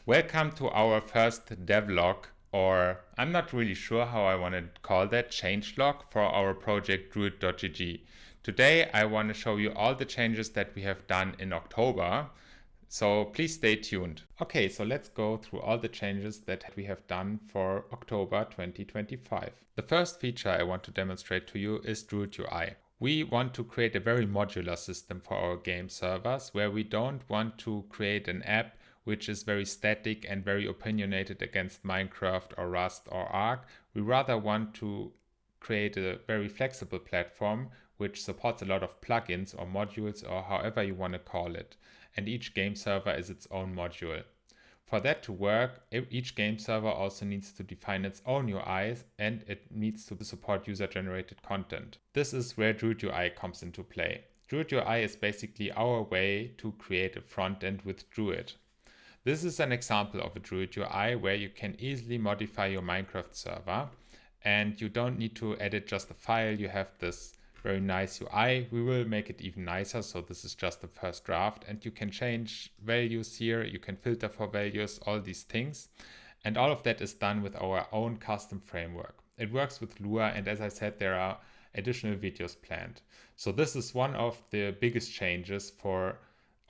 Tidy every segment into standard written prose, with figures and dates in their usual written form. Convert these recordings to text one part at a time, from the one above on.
Welcome to our first devlog, or I'm not really sure how I want to call that, changelog for our project DRUID.GG. Today I want to show you all the changes that we have done in October, so please stay tuned. Okay, so let's go through all the changes that we have done for October 2025. The first feature I want to demonstrate to you is DRUID UI. We want to create a very modular system for our game servers where we don't want to create an app which is very static and very opinionated against Minecraft or Rust or Arc. We rather want to create a very flexible platform which supports a lot of plugins or modules or however you want to call it. And each game server is its own module. For that to work, each game server also needs to define its own UIs and it needs to support user-generated content. This is where DRUID UI comes into play. DRUID UI is basically our way to create a front end with Druid. This is an example of a DRUID UI where you can easily modify your Minecraft server and you don't need to edit just a file. You have this very nice UI. We will make it even nicer, so this is just the first draft and you can change values here, you can filter for values, all these things. And all of that is done with our own custom framework. It works with Lua, and as I said, there are additional videos planned. So this is one of the biggest changes for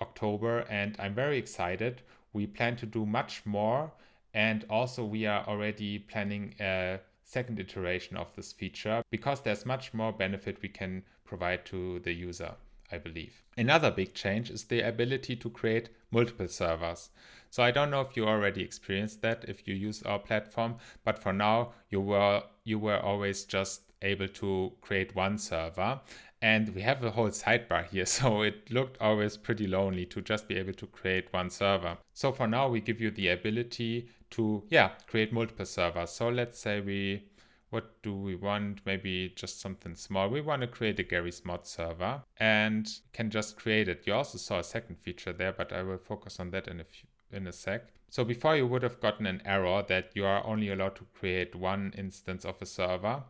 October and I'm very excited. We plan to do much more, and also we are already planning a second iteration of this feature because there's much more benefit we can provide to the user, I believe. Another big change is the ability to create multiple servers. So I don't know if you already experienced that if you use our platform, but for now you were always just able to create one server. And we have a whole sidebar here, so it looked always pretty lonely to just be able to create one server. So for now, we give you the ability to, create multiple servers. So let's say what do we want? Maybe just something small. We want to create a Gary's Mod server and can just create it. You also saw a second feature there, but I will focus on that in a sec. So before you would have gotten an error that you are only allowed to create one instance of a server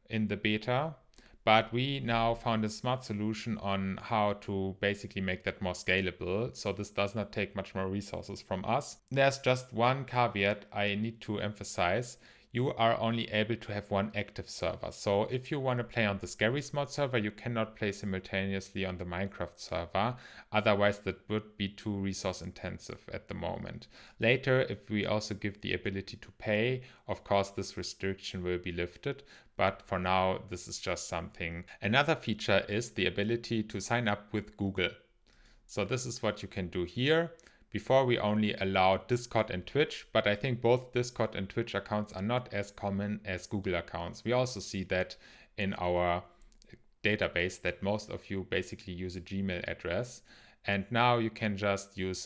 in the beta. But we now found a smart solution on how to basically make that more scalable. So this does not take much more resources from us. There's just one caveat I need to emphasize. You are only able to have one active server. So if you want to play on the Gary's Mod server, you cannot play simultaneously on the Minecraft server. Otherwise, that would be too resource intensive at the moment. Later, if we also give the ability to pay, of course, this restriction will be lifted. But for now, this is just something. Another feature is the ability to sign up with Google. So this is what you can do here. Before we only allowed Discord and Twitch, but I think both Discord and Twitch accounts are not as common as Google accounts. We also see that in our database that most of you basically use a Gmail address. And now you can just use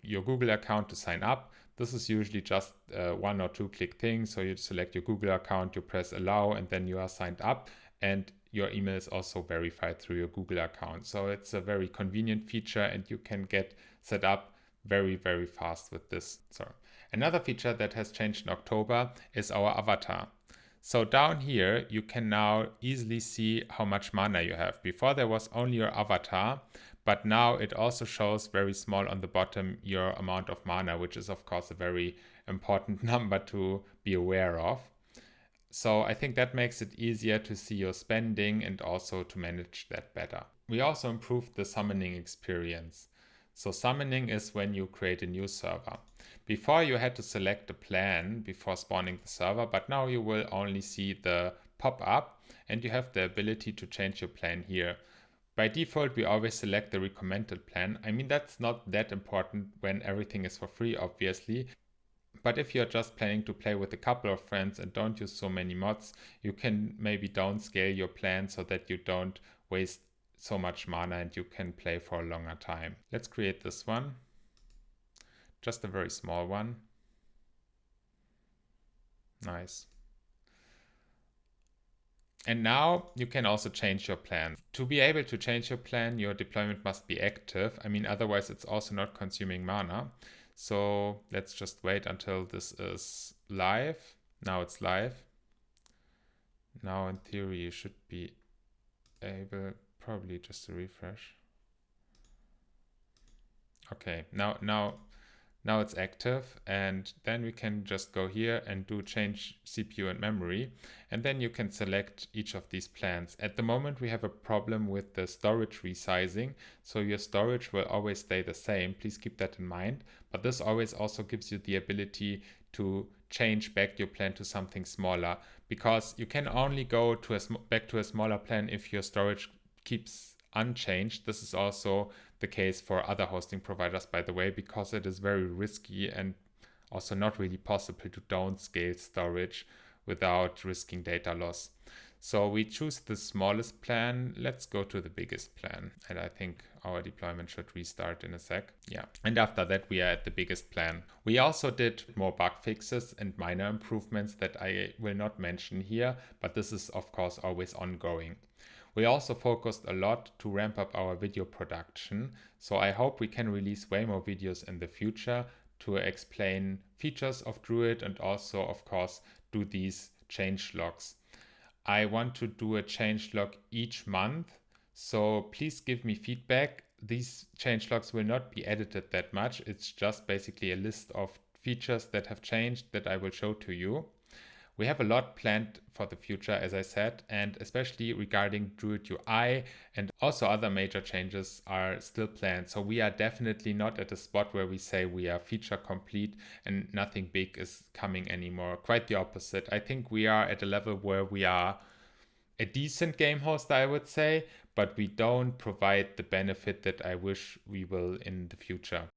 your Google account to sign up. This is usually just a 1 or 2 click thing. So you select your Google account, you press allow, and then you are signed up. And your email is also verified through your Google account. So it's a very convenient feature and you can get set up very, very fast with this. So another feature that has changed in October is our avatar. So down here, you can now easily see how much mana you have. Before there was only your avatar, but now it also shows very small on the bottom your amount of mana, which is of course a very important number to be aware of. So I think that makes it easier to see your spending and also to manage that better. We also improved the summoning experience. So summoning is when you create a new server. Before you had to select a plan before spawning the server, but now you will only see the pop-up and you have the ability to change your plan here. By default, we always select the recommended plan. I mean, that's not that important when everything is for free, obviously. But if you're just planning to play with a couple of friends and don't use so many mods, you can maybe downscale your plan so that you don't waste so much mana and you can play for a longer time. Let's create this one. Just a very small one. Nice. And now you can also change your plan. To be able to change your plan, your deployment must be active. I mean, otherwise it's also not consuming mana. So let's just wait until this is live. Now it's live. Now in theory you should be able, probably just to refresh. Okay, now Now it's active, and then we can just go here and do change CPU and memory, and then you can select each of these plans. At the moment we have a problem with the storage resizing, so your storage will always stay the same. Please keep that in mind, but this always also gives you the ability to change back your plan to something smaller, because you can only go to back to a smaller plan if your storage keeps unchanged. This is also the case for other hosting providers, by the way, because it is very risky and also not really possible to downscale storage without risking data loss. So we choose the smallest plan. Let's go to the biggest plan. And I think our deployment should restart in a sec. Yeah. And after that, we are at the biggest plan. We also did more bug fixes and minor improvements that I will not mention here, but this is of course always ongoing. We also focused a lot to ramp up our video production, so I hope we can release way more videos in the future to explain features of Druid and also, of course, do these change logs. I want to do a change log each month, so please give me feedback. These change logs will not be edited that much. It's just basically a list of features that have changed that I will show to you. We have a lot planned for the future, as I said, and especially regarding DRUID UI, and also other major changes are still planned. So we are definitely not at a spot where we say we are feature complete and nothing big is coming anymore. Quite the opposite. I think we are at a level where we are a decent game host, I would say, but we don't provide the benefit that I wish we will in the future.